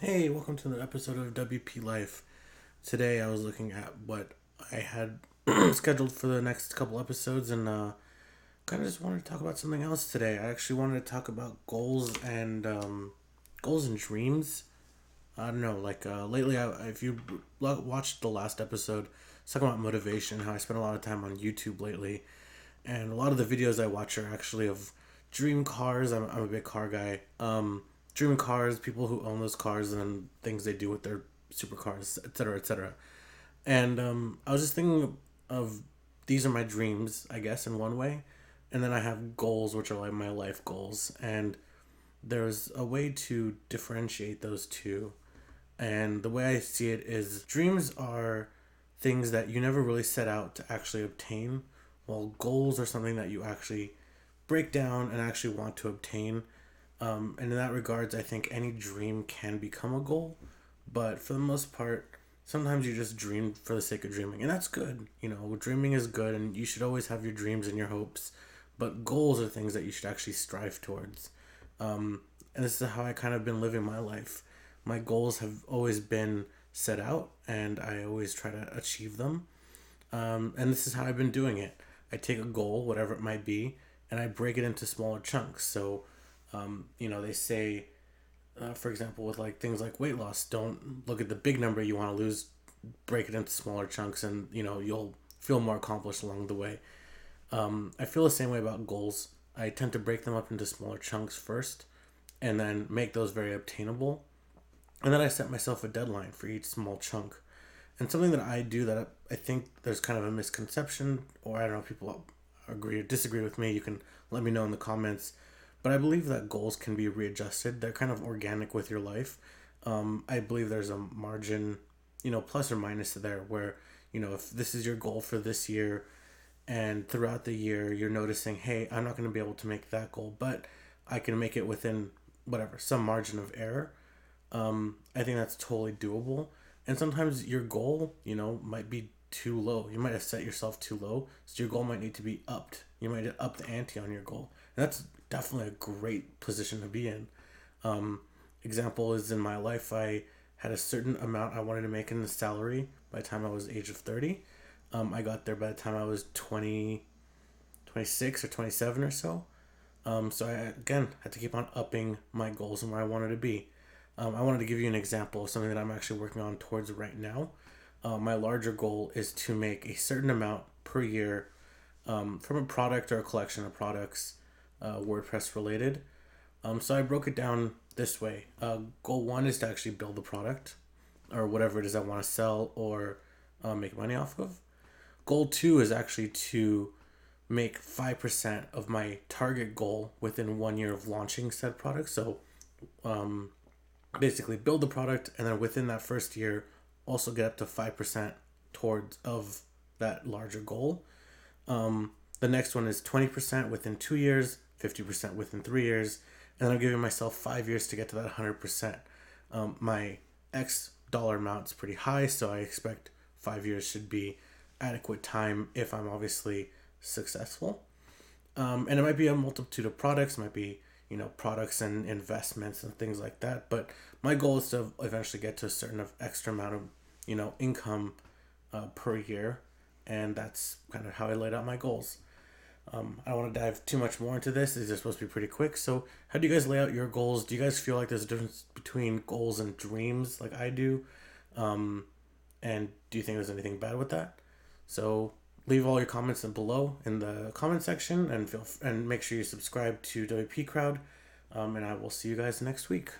Hey, welcome to another episode of WP Life. Today I was looking at what I had scheduled for the next couple episodes and kind of just wanted to talk about something else today. I actually wanted to talk about goals and dreams. I don't know, lately, if you watched the last episode, it's talking about motivation, how I spend a lot of time on YouTube lately. And a lot of the videos I watch are actually of dream cars. I'm a big car guy. Dream cars, people who own those cars, and things they do with their supercars, etc., etc. And I was just thinking of these are my dreams, I guess, in one way, and then I have goals, which are like my life goals, and there's a way to differentiate those two. And the way I see it is dreams are things that you never really set out to actually obtain, while goals are something that you actually break down and actually want to obtain. And in that regards, I think any dream can become a goal, but for the most part, sometimes you just dream for the sake of dreaming, and that's good. You know, dreaming is good, and you should always have your dreams and your hopes. But goals are things that you should actually strive towards. And this is how I kind of been living my life. My goals have always been set out, and I always try to achieve them. And this is how I've been doing it. I take a goal, whatever it might be, and I break it into smaller chunks. So, they say, for example, with like things like weight loss, don't look at the big number you want to lose, break it into smaller chunks, and you'll feel more accomplished along the way. I feel the same way about goals. I tend to break them up into smaller chunks first, and then make those very obtainable. And then I set myself a deadline for each small chunk. And something that I do that I think there's kind of a misconception, or I don't know if people agree or disagree with me, you can let me know in the comments. But I believe that goals can be readjusted. They're kind of organic with your life. I believe there's a margin, plus or minus there where, if this is your goal for this year and throughout the year you're noticing, hey, I'm not going to be able to make that goal, but I can make it within whatever, some margin of error. I think that's totally doable. And sometimes your goal, might be too low. You might have set yourself too low, so your goal might need to be upped. You might up the ante on your goal, and that's definitely a great position to be in. Example is in my life, I had a certain amount I wanted to make in the salary by the time I was age of 30. I got there by the time I was 20, 26 or 27 or so. So I, again, had to keep on upping my goals and where I wanted to be. I wanted to give you an example of something that I'm actually working on towards right now. My larger goal is to make a certain amount per year from a product or a collection of products, WordPress related. So I broke it down this way. Goal one is to actually build the product or whatever it is I want to sell or make money off of. Goal two is actually to make 5% of my target goal within 1 year of launching said product. So basically build the product, and then within that first year also get up to 5% towards of that larger goal. The next one is 20% within 2 years, 50% within 3 years, and then I'm giving myself 5 years to get to that 100%. My X dollar amount is pretty high, so I expect 5 years should be adequate time if I'm obviously successful. And it might be a multitude of products, it might be products and investments and things like that. But my goal is to eventually get to a certain of extra amount of income per year, and that's kind of how I laid out my goals. I don't want to dive too much more into this. These are supposed to be pretty quick. So, how do you guys lay out your goals? Do you guys feel like there's a difference between goals and dreams, like I do? And do you think there's anything bad with that? So, leave all your comments in below in the comment section, and make sure you subscribe to WP Crowd. And I will see you guys next week.